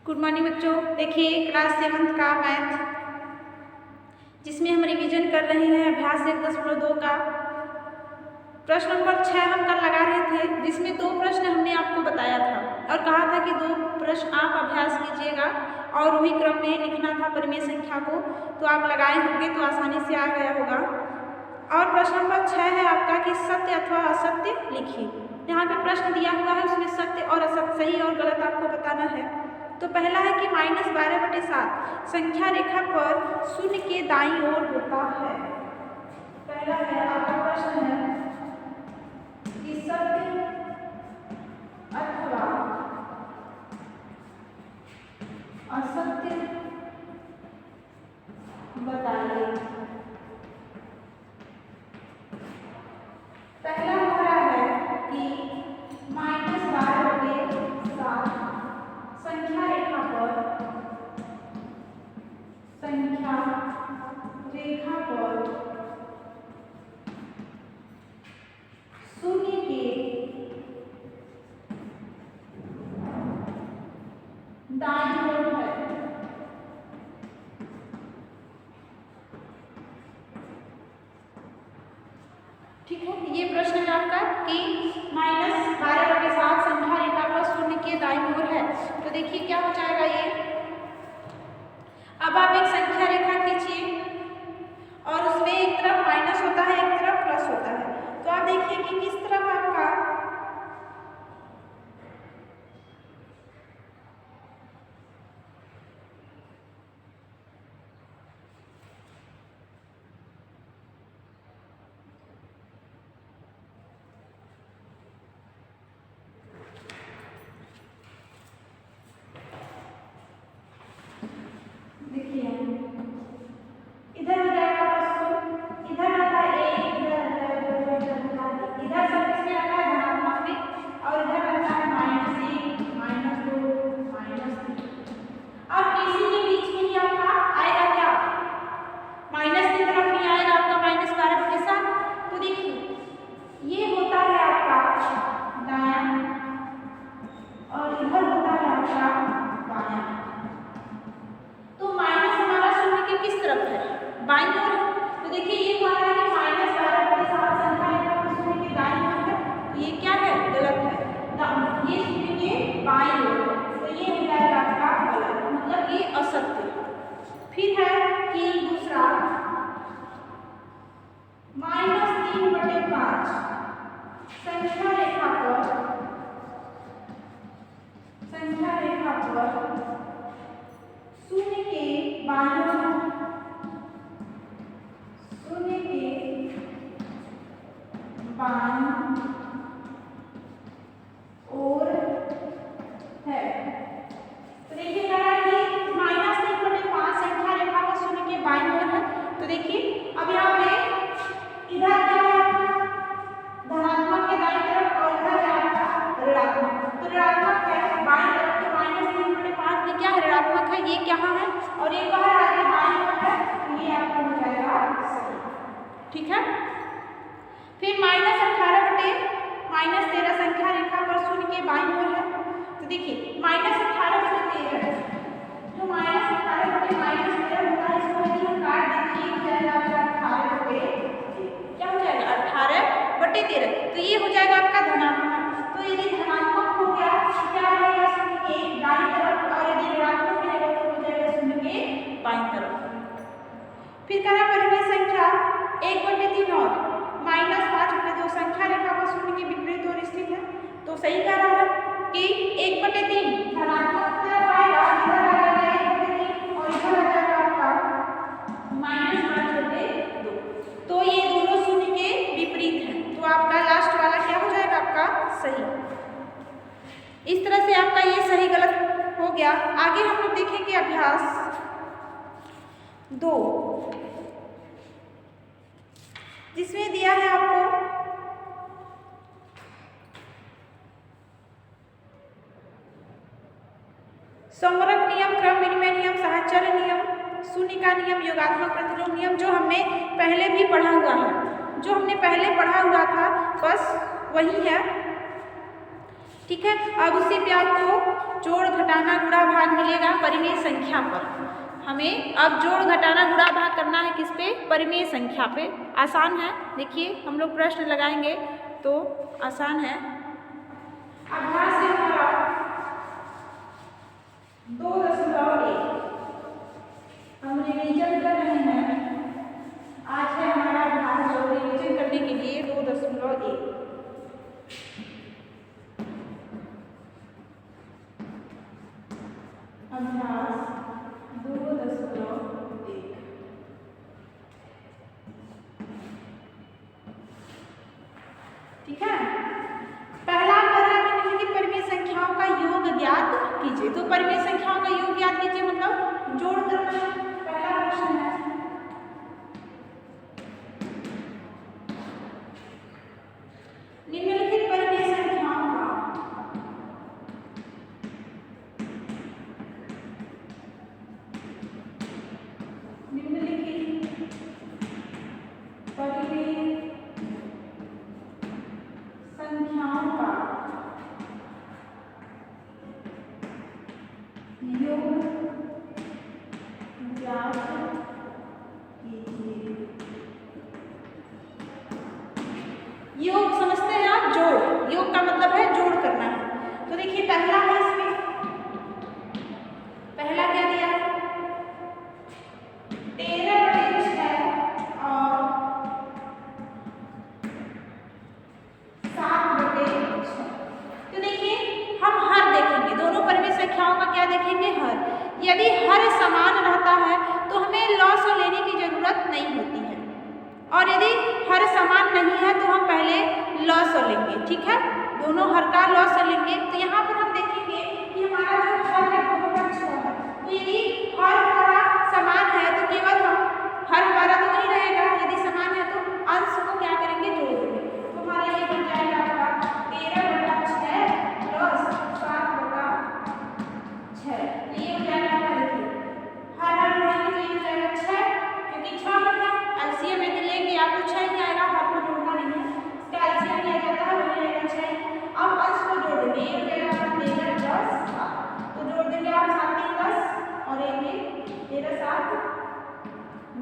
Good morning बच्चों। देखिए class 7 का मैथ जिसमें हम रिवीजन कर रहे हैं अभ्यास 1.2 का प्रश्न नंबर 6 हम कल लगा रहे थे, जिसमें 2 प्रश्न हमने आपको बताया था और कहा था कि 2 प्रश्न आप अभ्यास कीजिएगा और वही क्रम में लिखना था परिमेय संख्या को। तो आप लगाए होंगे तो आसानी से आ गया होगा। और प्रश्न नंबर 6 है आपका कि सत्य अथवा असत्य लिखिए। यहाँ पे प्रश्न दिया हुआ है, उसमें सत्य और असत्य, सही और गलत आपको बताना है। तो पहला है कि -12/7 संख्या रेखा पर शून्य के दाईं ओर होता है। पहला है आपका प्रश्न है कि सत्य अथवा असत्य बताइए। पहला हमारा है कि -12/7 संख्या रेखा पर शून्य के दाईं ओर है। ठीक है, ये प्रश्न है आपका कि -12/7 संख्या रेखा पर शून्य के दाईं ओर है। तो देखिए क्या हो जाएगा ये। अब आप एक संख्या रेखा खींचिए और उसमें एक तरफ माइनस होता है, एक तरफ प्लस होता है। तो आप देखिए कि किस तरफ आपका देखिए इधर हो जाएगा प्लस, इधर आता है ए, इधर सब किसमें आता है धनात्मक में, और इधर आता है -1, -2, -3। अब इसी के बीच में ही आपका आएगा क्या, माइनस की तरफ ही आएगा आपका -12/7। तो देखिए ये होता है आपका दायां और इधर होता है आपका बायां। तो माइनस हमारा शून्य के किस तरफ है, बाईं ओर है। तो देखिए ये हमारा है -12/7 संख्या रेखा पर शून्य के दाईं ओर है। तो ये क्या है, गलत है। ये शून्य के बाईं ओर है, तो ये हो जाएगा आपका गलत, मतलब ये असत्य। फिर है कि दूसरा -3/5 संख्या रेखा पर शून्य के बाईं ओर, शून्य के बाईं ओर है। तो देखिए क्या है कि -3/5 संख्या रेखा पर शून्य के बाईं ओर है। तो देखिए अब यहाँ पे इधर क्या है धनात्मक के दाईं तरफ और इधर है आपका ऋणात्मक। तो ऋणात्मक है बाईं तरफ, तो -3/5 ये क्या है, ऋणात्मक है, ये क्या है और ये कहाँ है आगे बाईं ओर है। तो ये आपका हो जाएगा सही। ठीक है। फिर -18/-13 संख्या रेखा पर शून्य के बाईं ओर है। तो देखिए -18/13 जो -18/-13 होता है, इसको यदि हम काट देंगे हो जाएगा आपका 18/13। क्या हो जाएगा 18/13। तो ये हो जाएगा आपका धनात्मक। तो यदि धनात्मक हो गया तो क्या रहेगा शून्य के दाईं तरफ, और यदि ऋणात्मक रहेगा तो हो जाएगा शून्य के बाईं तरफ। फिर करा परिमेय संख्या 1/3 और -5/2 संख्या रेखा पर शून्य के विपरीत ओर स्थित है। तो सही कह रहा है कि 1/3 धनात्मक तरफ आएगा, इधर आ जाएगा 1/3 और इधर आ जाएगा आपका -5/2। तो ये दोनों शून्य के विपरीत हैं। तो आपका लास्ट वाला क्या हो जाएगा आपका सही। इस तरह से आपका ये सही गलत हो गया। आगे हम लोग देखेंगे अभ्यास 2, जिसमें दिया है आपको संवरक नियम, क्रम विनिमय नियम, साहचर्य नियम, शून्य का नियम, योगात्मक प्रतिलोम नियम, जो हमने पहले भी पढ़ा हुआ है, जो हमने पहले पढ़ा हुआ था बस वही है। ठीक है। अब उसी पे आपको जोड़ घटाना गुणा भाग मिलेगा परिमेय संख्या पर। हमें अब जोड़ घटाना गुणा भाग करना है किस पे? परिमेय संख्या पे। आसान है, देखिए हम लोग प्रश्न लगाएंगे तो आसान है। अभ्यास है हमारा 2.1। हम रिवीजन कर रहे हैं, आज है हमारा अभ्यास जो रिवीजन करने के लिए 2.1। अभ्यास 2.1। ठीक है। पहला करा निम्नलिखित परिमेय संख्याओं का योग ज्ञात कीजिए। तो परिमेय संख्याओं का योग ज्ञात कीजिए मतलब जोड़ करना है। पहला प्रश्न है निम्नलिखित परिमेय संख्याओं का योग समझते हैं आप? जोड़, योग का मतलब है जोड़ करना है। तो देखिए पहला है, इसमें पहला क्या दिया है? 13/6 और 7/6। तो देखिए हम हर देखेंगे, दोनों परिमेय संख्याओं का क्या देखेंगे? हर। यदि हर समान रहता है तो हमें लॉस लेने की जरूरत नहीं होती है, और यदि हर समान नहीं है तो हम पहले लॉस लेंगे। ठीक है, दोनों हर का लॉस लेंगे। तो यहाँ पर हम देखेंगे कि हमारा जो हर है दोनों का 6 है। तो यदि हर हमारा समान है तो केवल हम हर हमारा तो वही रहेगा, यदि समान है तो अंश को क्या करेंगे? जोड़ देंगे। तो हमारा ये बन जाएगा आपका 13/6 प्लस 7/6। तो ये हो जाएगा आपका, देखिए हर जोड़ेंगे तो ये हो जाएगा 6, क्योंकि 6 होगा एलसीएम में लेंगे आप तो 6 ही आएगा, हर को जोड़ना नहीं है, इसका एलसीएम लिया जाता है, वही आएगा 6। अब अंश को जोड़ देंगे, ये हो जाएगा आपका 13 + 7। तो जोड़ देंगे आप 7 × 10 और 1 13 7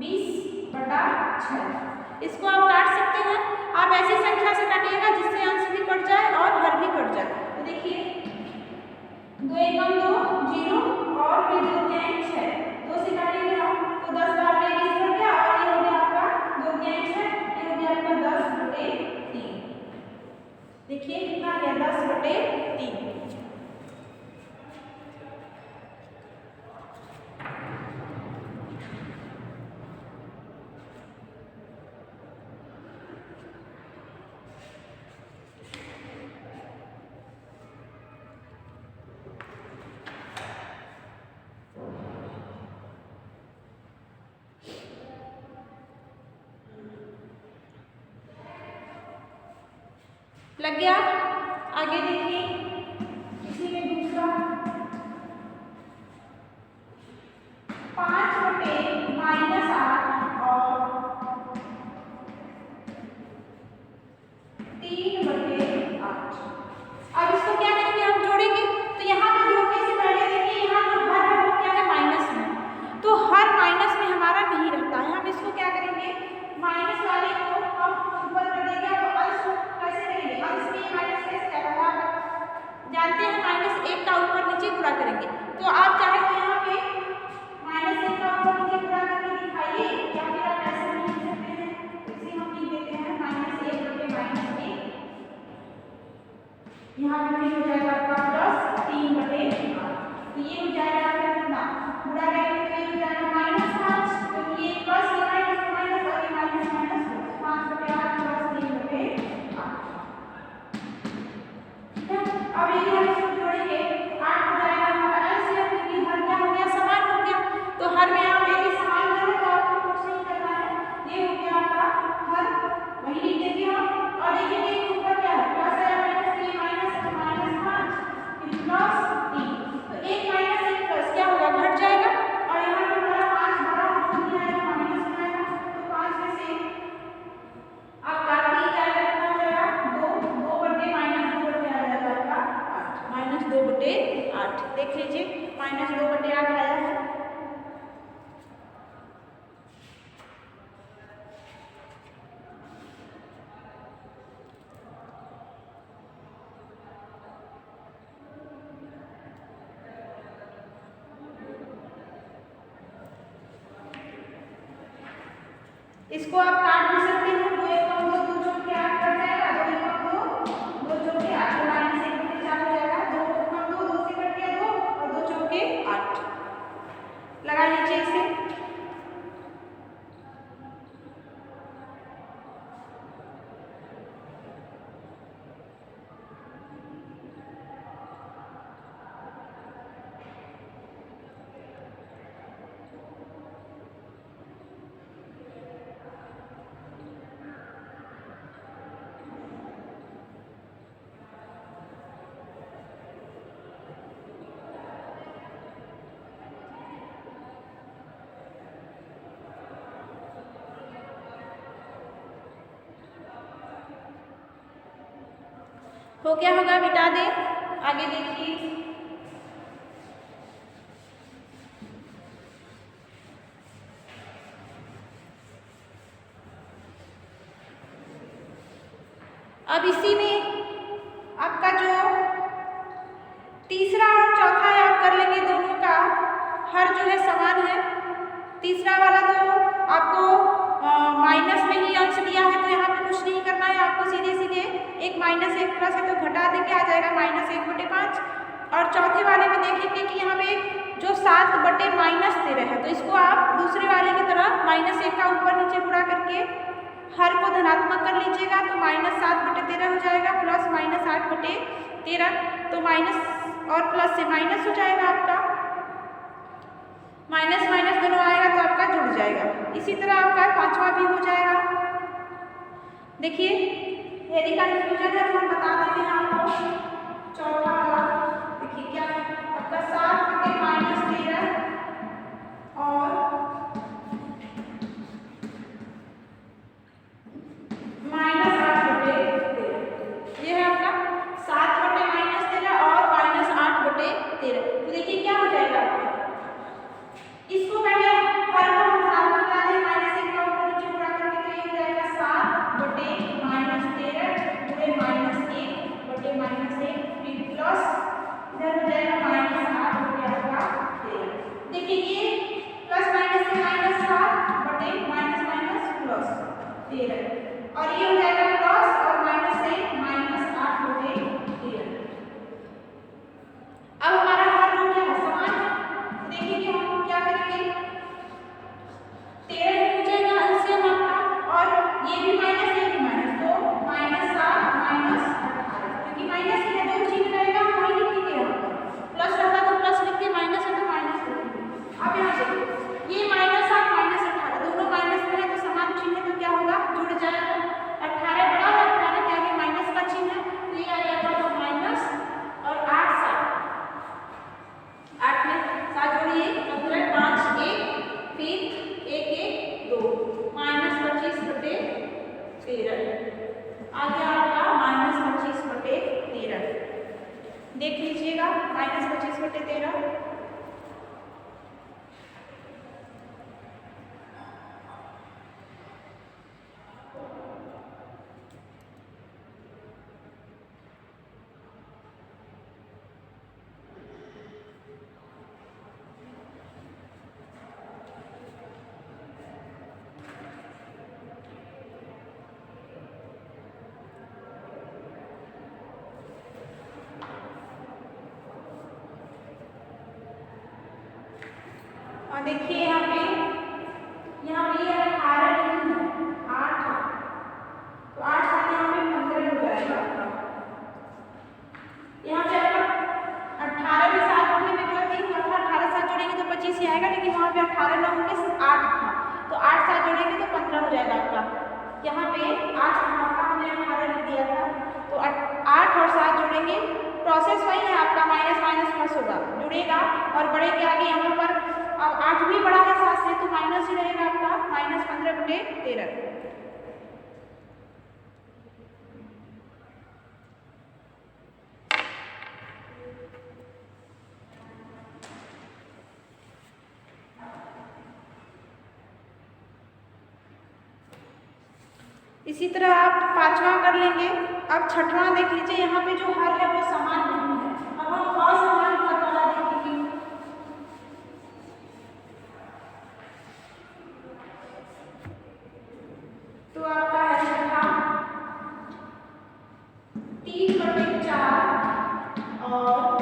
20/6। इसको आप काट सकते हैं। आप ऐसी संख्या से काटिएगा जिससे अंश भी कट जाए और हर भी कट जाए। तो देखिए 2 × 1 = 2 0 और फिर 2 × 3 6, 2 से काटेंगे हम तो 10 बार में 20 हो गया, और ये हो गया आपका 2 × 3 6, ये हो गया आपका 10/3। देखिए कितना गया? 10/3। लग गया? आगे देखिए इसी में दूसरा 5/-8 और 3/8। अब इसको क्या करेंगे? हम जोड़ेंगे। तो यहाँ पे जोड़ने से पहले देखिए यहाँ जो हर है वो क्या है? माइनस में। तो हर माइनस में हमारा नहीं रहता है, हम इसको क्या करेंगे? माइनस वाले को हम ऊपर कर देंगे। और अंश कैसे करेंगे? अंश में माइनस कैसे जाता है आप जानते हैं? -1 का ऊपर नीचे गुणा करेंगे। तो आप चाहे तो यहाँ पे -1 का ऊपर नीचे गुणा करके दिखाइए, या फिर आप ऐसे भी लिख सकते हैं। इसे हम लिख देते हैं -1/-1। यहाँ पे हो जाएगा आपका प्लस 3/8। तो ये हो जाएगा आपका कितना? गुणा करेंगे तो ये हो जाएगा -5, क्योंकि ये प्लस ये माइनस तो माइनस और ये माइनस माइनस 5/8 प्लस 3/8। ठीक है। अब यदि हम इसको जोड़ेंगे 8 हो जाएगा हमारा एलसीएम, क्योंकि हर क्या हो गया? समान हो गया। तो हर में आप यदि समान करें तो आपको कुछ नहीं करना है, ये हो गया आपका हर, वही लिख देंगे हम। और देखिए ऊपर क्या है? प्लस है माइनस, ये माइनस तो माइनस -2/8 आया है। इसको आप काट भी सकते हैं, 2 1 कम 2 2 चौके 8 कट जाएगा, 2 1 कम 2 2 चौके 8 तो -1/4 हो जाएगा, 2 कम 2 2 से कट गया 2 और 2 चौके 8 लगा लीजिए इसे। हो गया होगा, मिटा दे। आगे देखिए, अब इसी में आपका जो तीसरा और चौथा है आप कर लेंगे, दोनों का हर जो है समान है। तीसरा वाला तो आपको माइनस में ही अंश दिया है, तो यहाँ पे कुछ नहीं करना है आपको, सीधे सीधे एक माइनस एक प्लस है तो घटा देके आ जाएगा -1/5। और चौथे वाले में देखेंगे कि यहाँ पे जो 7/-13 है, तो इसको आप दूसरे वाले की तरह -1 का ऊपर नीचे गुणा करके हर को धनात्मक कर लीजिएगा, तो -7/13 हो जाएगा, प्लस -8/13, तो माइनस और प्लस से माइनस हो जाएगा आपका, माइनस माइनस दोनों आएगा तो आपका जुड़ जाएगा। इसी तरह आपका पांचवा भी हो जाएगा। देखिए यदि कंफ्यूजन है तो हम बता देते हैं आपको। चौथा वाला देखिए क्या आपका 7/-13 और -8/13, ये है आपका 7/-13 और -8/13। तो देखिए क्या हो जाएगा आपका, इसको पहले हर को हम धनात्मक लाते हैं, -1 का ऊपर नीचे गुणा करके, तो ये हो जाएगा 7/-13 गुणे -1/-1 फिर प्लस इधर हो जाएगा -8/13। देखिए ये प्लस माइनस से -7 बटे -+13 और ये हो जाएगा प्लस और माइनस से -8/13। अब हमारा हर जो क्या है समान है, तो देखिए कि हम क्या करेंगे, 13 हो जाएगा एलसीएम आपका, और ये भी माइनस ये भी माइनस, तो -7 -18, क्योंकि माइनस ही है, दो चिन्ह रहेगा वही लिखेंगे हम, प्लस रहता तो प्लस लिखते, माइनस है तो माइनस लिखेंगे। अब यहाँ देखिए ये -7 -18 दोनों माइनस में है, तो समान चिन्ह है तो क्या होगा, जुड़ जाएगा। 18 बड़ा है, 18 के आगे माइनस का चिन्ह है, तो ये आ जाएगा तो माइनस और 8 में 7 जोड़िए, 15 5 1 फिर 1 1 2 -25/13 आ गया आपका -25/13। देख लीजिएगा -25/13। और देखिए यहाँ पे ये 18 नहीं है, 8 है, तो 8 साथ यहाँ पे 15 हो जाएगा आपका। यहाँ पे आपका 18 में 7 जोड़ने में गलती हुआ था, 18 साथ जोड़ेंगे तो 25 ही आएगा, लेकिन वहाँ पे 18 ना होंगे 8 था, तो 8 साथ जोड़ेंगे तो 15 हो जाएगा आपका। यहाँ पे 8 आपका हमने 18 लिख दिया था, तो 8 और 7 जोड़ेंगे, प्रोसेस वही है आपका, माइनस माइनस प्लस होगा, जुड़ेगा और बड़े के आगे यहाँ पर अब 8 भी बड़ा है 7 से, तो माइनस ही रहेगा आपका, -15/13। इसी तरह आप पांचवा कर लेंगे। अब छठवां देख लीजिए, यहाँ पे जो हर है वो समान नहीं है। अब हम असमान हर वाला देखेंगे। तो आपका है छठा 3/4 और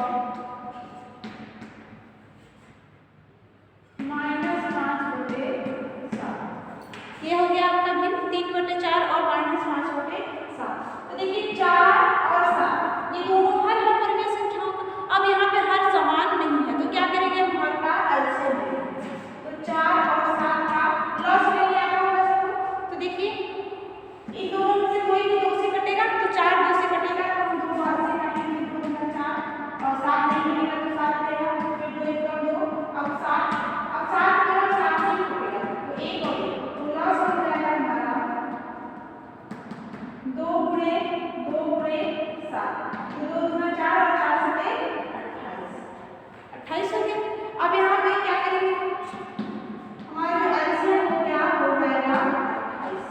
ये हो गया आपका भिन्न 3/4 और -5/7। तो देखिए 4 और 7 ये दोनों हर वर्गीय संख्याओं का। अब यहाँ पे हर समान नहीं है तो क्या करेंगे, हम हर का एलसीएम लेंगे। तो 4 और 7 का प्लस में क्या होगा सबको। तो देखिए इन दोनों में से कोई भी 2 से कटेगा तो 4 2 से कटेगा तो हम 2 बार से काटेंगे, 2 गुना 4 और 7 नहीं मिलेगा तो 7 रहेगा, फिर 2 1 2। अब 7 केवल 7 से ही कटेगा तो 1 हो गया। प्लस हो जाएगा हमारा 2 गुणे 7, तो 2 गुना 4 और 4 से 28 हो गया। अब यहाँ पे क्या करेंगे, हमारा जो एलसीएम हो गया हो जाएगा 28।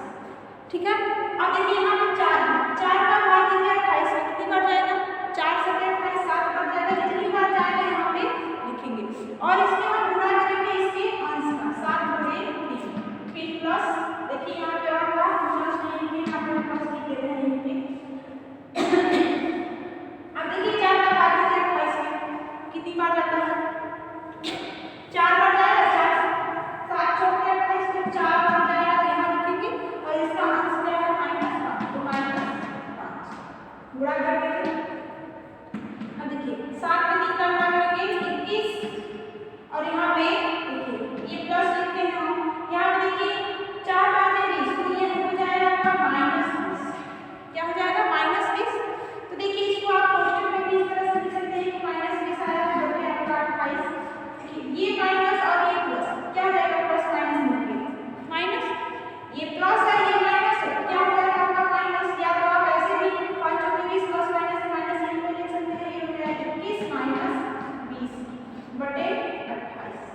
ठीक है। अब देखिए यहाँ पे 4 का भाग दीजिए 28 में कितनी बार जाएगा, 4 से 28 7 बार जाएगा। जितनी बार जाएगा यहाँ पे लिखेंगे और इसमें हम गुणा करेंगे इसके अंश का 7 गुणे 3, फिर प्लस। देखिए यहाँ पे और प्लस नहीं लिखे, यहाँ पे प्लस लिख देते हैं यहीं पे। अब देखिए 4 का भाग दीजिए 28 में कितनी बार जाता है, 4 बार जाएगा। 7 छोड़ के 28 में 4 बार जाएगा तो यहाँ लिखेंगे और इसका अंश क्या है -5, तो -5 गुणा कर देंगे। अब देखिए 7 में 3 का गुणा करेंगे 21 और यहाँ पे देखिए ये प्लस लिखते हैं हम। यहाँ पे देखिए 4 5 20 तो ये हो जाएगा आपका -20। क्या हो जाएगा -20। तो देखिए इसको आप क्वेश्चन में भी इस तरह से लिख सकते हैं कि -20 आया है बटे आपका 28। ये माइनस और ये प्लस क्या हो जाएगा, प्लस माइनस मिलके माइनस, ये प्लस है ये माइनस है, क्या हो जाएगा आपका माइनस। या तो आप ऐसे भी 5 चौके 20 प्लस माइनस माइनस यहीं पे लिख सकते हैं। ये हो जाएगा 21 - 20 बटे 28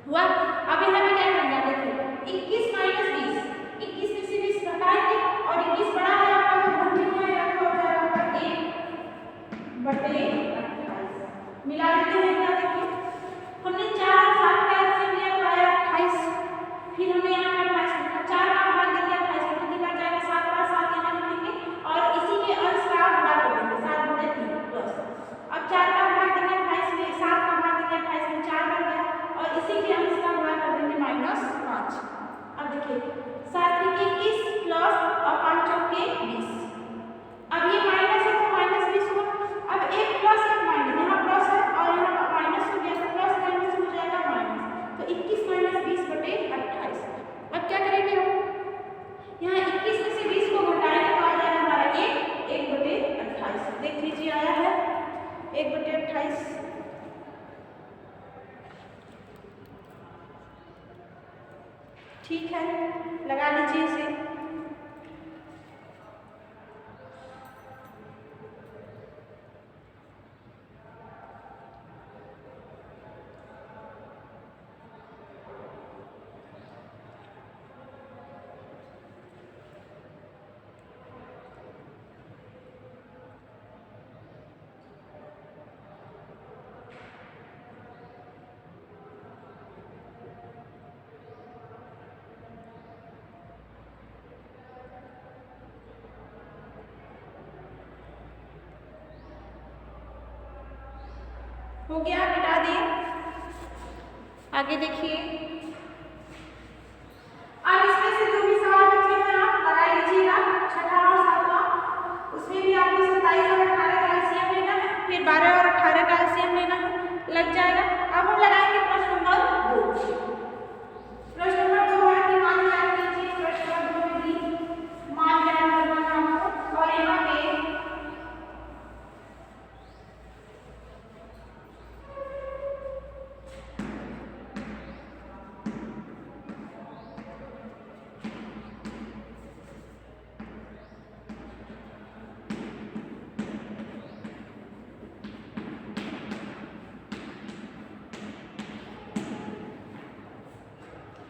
हुआ। अब यहाँ पे क्या करना है, देखिए 21 - 20, 21 में से 20 घटाएंगे और 21 बड़ा है आपका तो घन में आएगा तो हो जाएगा आपका 1 बटे 28। मिला देते हैं क्या, देखिए हमने 4 और 7 का एलसीएम लिया तो आया 28। फिर हमने यहाँ पे 28 लिखा, 4 का भाग दे दिया 28 में कितनी बार जाएगा, 7 बार। 7 यहाँ लिखेंगे और इसी के अंश का गुणा कर देंगे 7 गुणे 3 प्लस। अब 4 का भाग देंगे 28 में, 7 का भाग देंगे 28 में, 4 बार गया और इसी के अंश का गुणा कर देंगे -5। अब देखिए 7 के 21 प्लस और 5 चौके 20। अब ये माइनस है तो -20 हुआ। अब एक प्लस एक माइनस, यहाँ प्लस है और यहाँ माइनस हो गया तो प्लस माइनस हो जाएगा माइनस, तो 21 - 20 बटे 28। अब क्या करेंगे हम, यहाँ 21 में से 20 को घटाएंगे तो आ जाएगा हमारा 1 बटे 28। देख लीजिए आया है 1 बटे 28। ठीक है, लगा लीजिए इसे। हो गया, मिटा दिए। आगे देखिए, अब इसमें से जो भी सवाल बचे हैं आप लगा लीजिएगा। छठा और सातवां, उसमें भी आपको 27 और 18 का एलसीएम लेना है, फिर 12 और 18 का एलसीएम लेना है, लग जाएगा। अब हम लगाएंगे प्रश्न नंबर 2। प्रश्न नंबर 2 है कि मान ज्ञात कीजिए। प्रश्न नंबर 2 में भी मान ज्ञात करना है आपको और यहाँ पे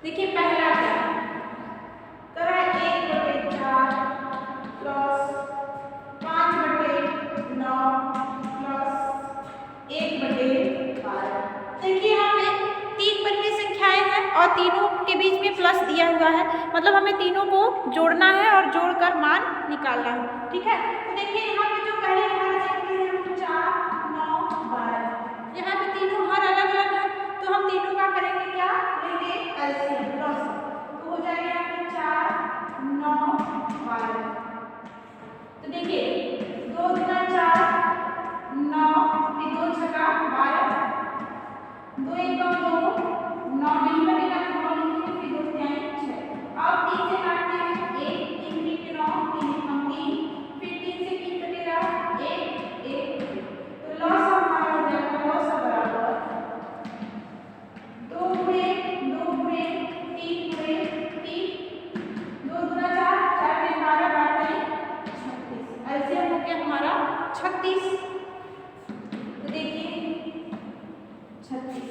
देखिए पहला क्या है, तो है 1/4 तीनों के बीच में प्लस दिया हुआ है, मतलब हमें तीनों को जोड़ना है और जोड़कर मान निकालना है। ठीक है, तो देखिए यहाँ पे जो पहले हमारा देखते हैं हम 4, 9, 12, यहाँ पे तीनों हर अलग अलग है, तो हम तीनों का करेंगे क्या, लेंगे एलसीएम लॉस, तो हो जाएगा यहाँ पे 4, 9, 12। तो देखिए 2 गुना 4 9, 2 छक्का 12, 2 एकम 2, 9 नहीं बनेगा तो 9 लिखेंगे, फिर 2 तिहाई 6। अब 3 से काटते हैं 1, 3 3 9, 3 एकम 3, फिर 3 से 3 कटेगा 1 1, तो लॉस हमारा हो जाएगा लॉस बराबर 2 गुणे 3 गुणे 3, 2 गुना 4, 4 में 12, 12 में 36, एलसीएम हो गया हमारा 36। तो देखिए 36,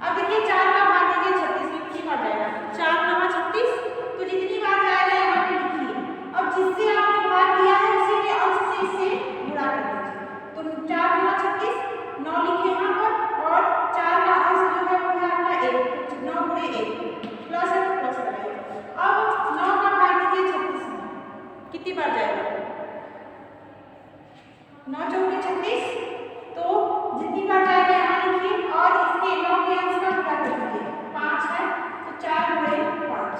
अब देखिए 4 का भाग दीजिए 36 में, कितनी बार जाएगा, 4 9 36, तो जितनी बार जाएगा यहाँ पे लिखिए। अब जिससे आपने भाग दिया है उसी के अंश से इसे गुणा कर दीजिए, तो 4 9 36, 9 लिखिए यहाँ पर, और 4 का अंश जो है वो है आपका 1, 9 गुणे 1, प्लस है तो प्लस लगाइए। अब 9 का भाग दीजिए 36 में, कितनी बार जाएगा, 9 चौके 36, तो जितनी बार जाएगा यहाँ लिखिए, और इसके 9 के अंश का गुणा कर दीजिए, 5 है तो 4 गुणे 5,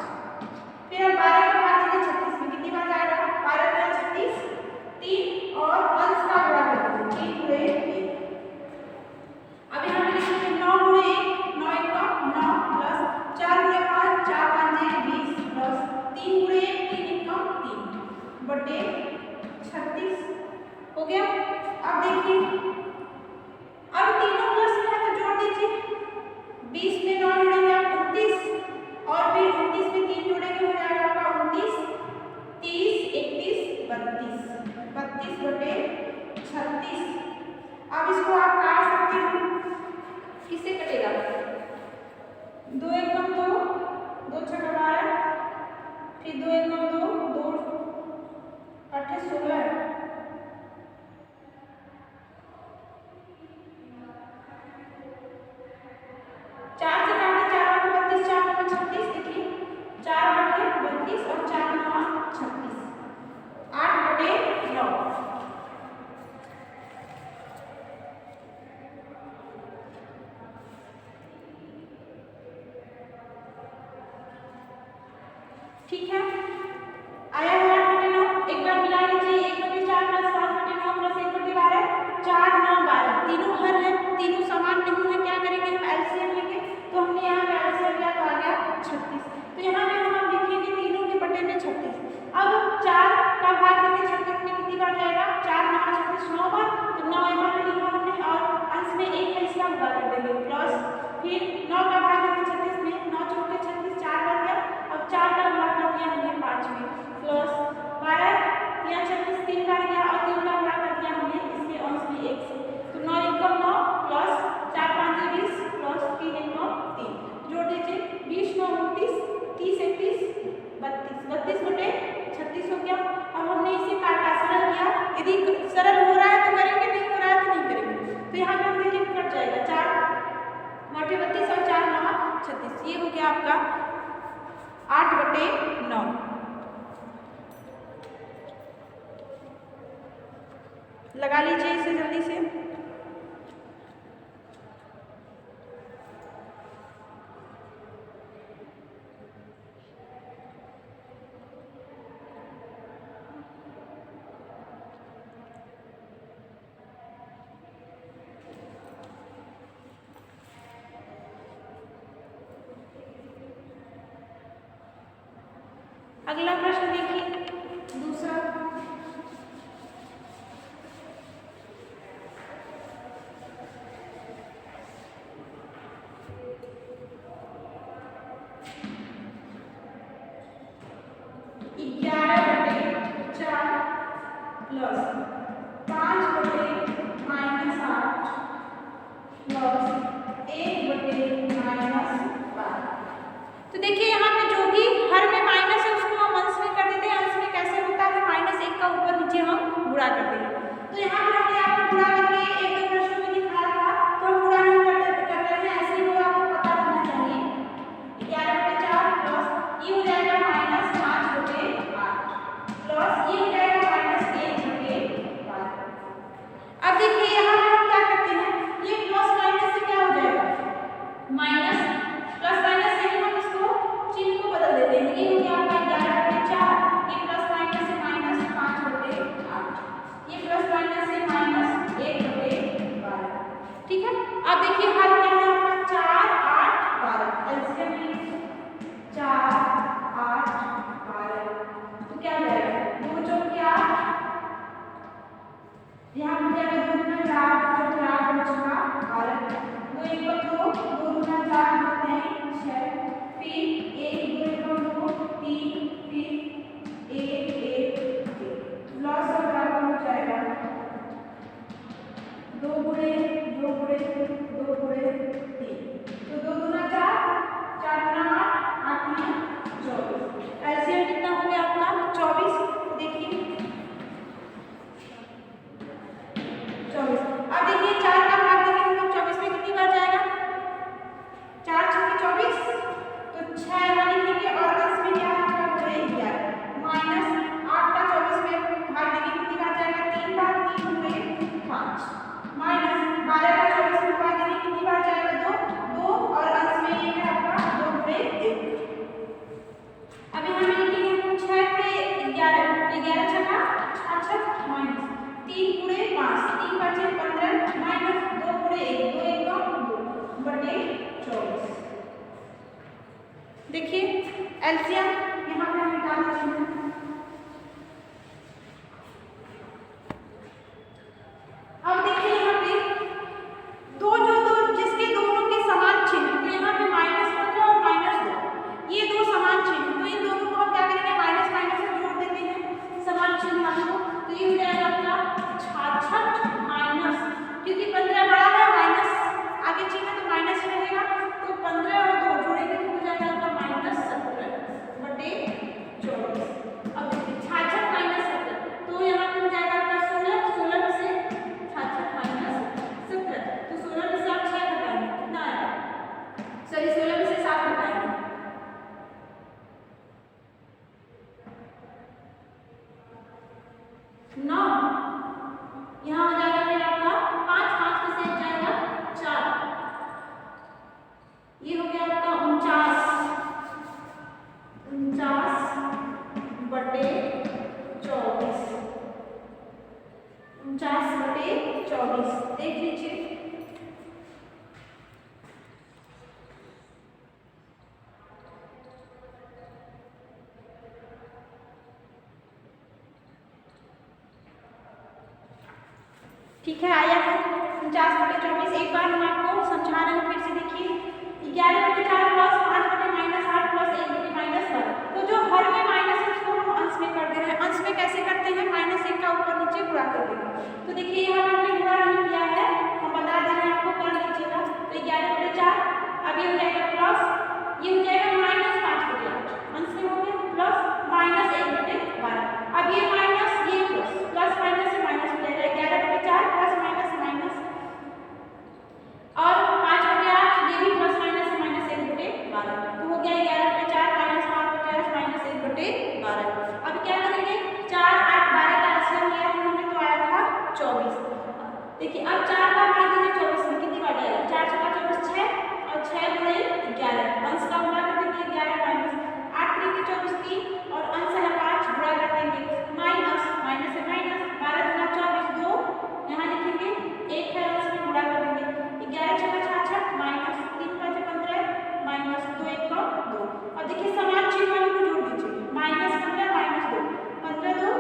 फिर हम 12 का भाग दीजिए 36 में, कितनी बार जाएगा, 12 गुणा 36, 3, और अंश का गुणा कर दीजिए 3 गुणे 1। अब यहाँ पे लिखिए 9 गुणे 1, 9 1 का 9, प्लस 4 गुणे 5, 4 5 20, प्लस 3 गुणे 1, 3 1 का 3 बटे 36 हो गया। अब देखिए अब तीनों प्लस में है तो जोड़ दीजिए, 20 में 9 जोड़ेंगे आप 29, और फिर 29 में 3 जोड़ेंगे हो जाएगा आपका 29, 30 31 32, 32 बटे 36। अब इसको आप काट सकते हो, किससे कटेगा, 2 एकम 2, 2 छक्का 12, फिर 2 एकम 2, 2 8 16, 4 से काटे 4 8 32, 4 9 36, देखिए 4 8 32 और 4 9 36, 8 बटे 9। ठीक है, आया है 8 बटे 9, एक बार मिला लीजिए, 1 बटे 4 प्लस 5 बटे 9 प्लस 1 बटे 12, 4 9 12, तीनों हर है, तीनों समान नहीं है, क्या करेंगे हम एलसीएम लेंगे, तो हमने यहाँ पे एलसीएम लिया तो आ गया 36, तो यहाँ पे हम लिखेंगे तीनों के बटे में 36। अब 4 का भाग देंगे 36 में, कितनी बार जाएगा, 4 9 36 9 बार, तो 9 एक बार लिखा हमने, और अंश में 1 है इसका गुणा कर देंगे, प्लस फिर 9 का भाग देंगे 36 में, 9 चौके 36, 4 बार गया, अब 4 का गुणा कर दिया हमने 5 में, प्लस 12 यहाँ 36 3 बार गया, और 3 का गुणा कर दिया हमने इसके अंश में 1 से, तो 9 एकम 9, प्लस 4 5 20, प्लस 3 एकम 3, जोड़ दीजिए 20 9 29, 30 31 32, 32 बटे 36 हो गया। अब हमने इसे काटा, सरल किया, यदि सरल हो रहा है तो करेंगे, नहीं हो रहा है तो नहीं करेंगे, तो यहाँ पे हम देखिए कट जाएगा, 4 बटे 32 और 4 9 36, ये हो गया आपका 8 बटे 9। लगा लीजिए इसे जल्दी से, अगला प्रश्न देखिए दूसरा, तो देखिए यहाँ पे जो भी हर में माइनस है उसको हम अंश में कर देते हैं, अंश में कैसे होता है, -1 का ऊपर नीचे हम गुणा कर देंगे, तो यहाँ पे हमने आपको गुणा करके एक दो प्रश्नों में दिखाया था, तो हम गुणा नहीं कर रहे हैं, ऐसे ही आपको पता होना चाहिए। 11 बटे 24। देखिए एलसीएम यहाँ पे हम डाल रहे हैं। अब देखिए यहाँ पे दो जिसके दोनों के समान चिन्ह, तो यहाँ पे -15 और -2, ये दो समान चिन्ह, तो इन दोनों को हम क्या करेंगे, माइनस माइनस से जोड़ देते हैं समान चिन्ह वालों को। तो ये हो जाएगा आपका 66 माइनस, क्योंकि 15 बड़ा है, माइनस आगे चिन्ह तो माइनस ही रहेगा, तो 15 और 2 जोड़ेंगे तो हो जाएगा आपका -17/24। अब देखिए 66 माइनस 17, तो यहाँ पे हो जाएगा आपका 16 में से 66 माइनस 17, तो 16 में से आप 6 घटाएंगे, कितना आएगा, सॉरी 16 में से 7 घटाएंगे, 9। यहाँ हो जाएगा फिर आपका 5 में से जाएगा 4, ये हो गया आपका 49/24 देख लीजिए। ठीक है, आया है 49/24। एक बार हम आपको समझा रहे हैं, फिर से देखिए 11/4 प्लस 5/-8 प्लस 1/-1, तो जो हर में माइनस है उसको हम अंश में कर दे रहे हैं। अंश में कैसे करते हैं, -1 का ऊपर नीचे गुणा कर देंगे। तो देखिए यहाँ हमने गुणा नहीं किया है, हम बता दे रहे हैं आपको, कर लीजिएगा। तो 11/4, अब ये हो जाएगा प्लस, ये हो जाएगा -5/8, अंश में हो गया, प्लस -1/12। अब ये माइनस ये प्लस, प्लस माइनस से माइनस हो जाएगा, 11/4 प्लस माइनस माइनस, और 5/8 ये भी प्लस माइनस से माइनस 1/12, तो हो गया 11/4 माइनस 5/8 माइनस 1/12। अब क्या करेंगे, 4, 8, 12 का आंसर लिया था हमने, तो आया था 24। देखिए अब 4 का भाग देंगे 24 में, कितनी बार जाएगा, 4 × 24 6, और 6 × 11, अंश का गुणा कर देंगे, 11 माइनस 8 × 3 = 24 3, और अंश है 5, गुणा कर देंगे, माइनस माइनस से माइनस, 12 × 24 2, यहाँ लिखेंगे 1 है, अंश में गुणा कर देंगे, 11 × 6 = 66 माइनस 3 × 5 = 15 माइनस 2 1 का 2। अब देखिए समान चिन्ह वालों को जोड़ दीजिए, -15 -2, 15 2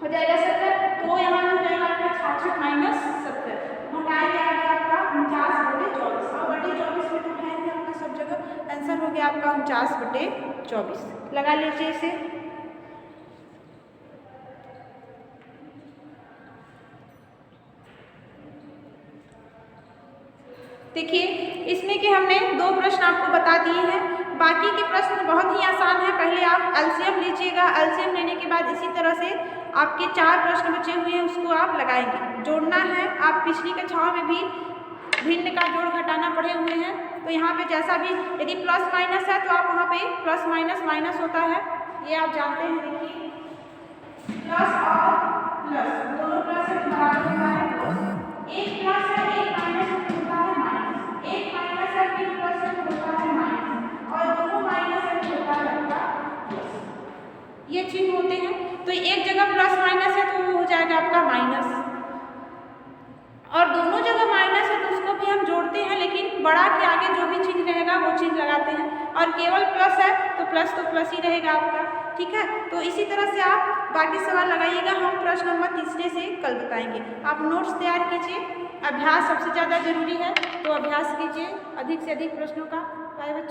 हो जाएगा 17, तो यहाँ हो जाएगा आपका 66 माइनस 70, घटाएंगे आगे आपका 49/24, और 24 में तो है ही आपका सब जगह, आंसर हो गया आपका 49/24। लगा लीजिए इसे। देखिए इसमें कि हमने 2 प्रश्न आपको बता दिए हैं, बाकी के प्रश्न बहुत ही आसान है। पहले आप एलसीएम लीजिएगा, एलसीएम लेने के बाद इसी तरह से आपके 4 प्रश्न बचे हुए हैं, उसको आप लगाएंगे। जोड़ना है, आप पिछली कक्षाओं में भी भिन्न का जोड़ घटाना पढ़े हुए हैं, तो यहाँ पे जैसा भी यदि प्लस माइनस है तो आप वहाँ पे प्लस माइनस माइनस होता है, ये आप जानते हैं। देखिए प्लस और प्लस दोनों प्लस से बराबर होता है, एक प्लस है एक माइनस होता है माइनस, एक माइनस है फिर प्लस से होता है माइनस, और दोनों माइनस से होता है आपका प्लस। ये चिन्ह होते हैं, तो एक जगह प्लस माइनस है तो वो हो जाएगा आपका माइनस, और दोनों जगह माइनस है तो उसको भी हम जोड़ते हैं, लेकिन बड़ा के आगे जो भी चिन्ह रहेगा वो चिन्ह लगाते हैं, और केवल प्लस है तो प्लस ही रहेगा आपका। ठीक है, तो इसी तरह से आप बाकी सवाल लगाइएगा, हम प्रश्न नंबर 3 से कल बताएंगे। आप नोट्स तैयार कीजिए, अभ्यास सबसे ज़्यादा जरूरी है, तो अभ्यास कीजिए, अधिक से अधिक प्रश्नों का। Bye bye.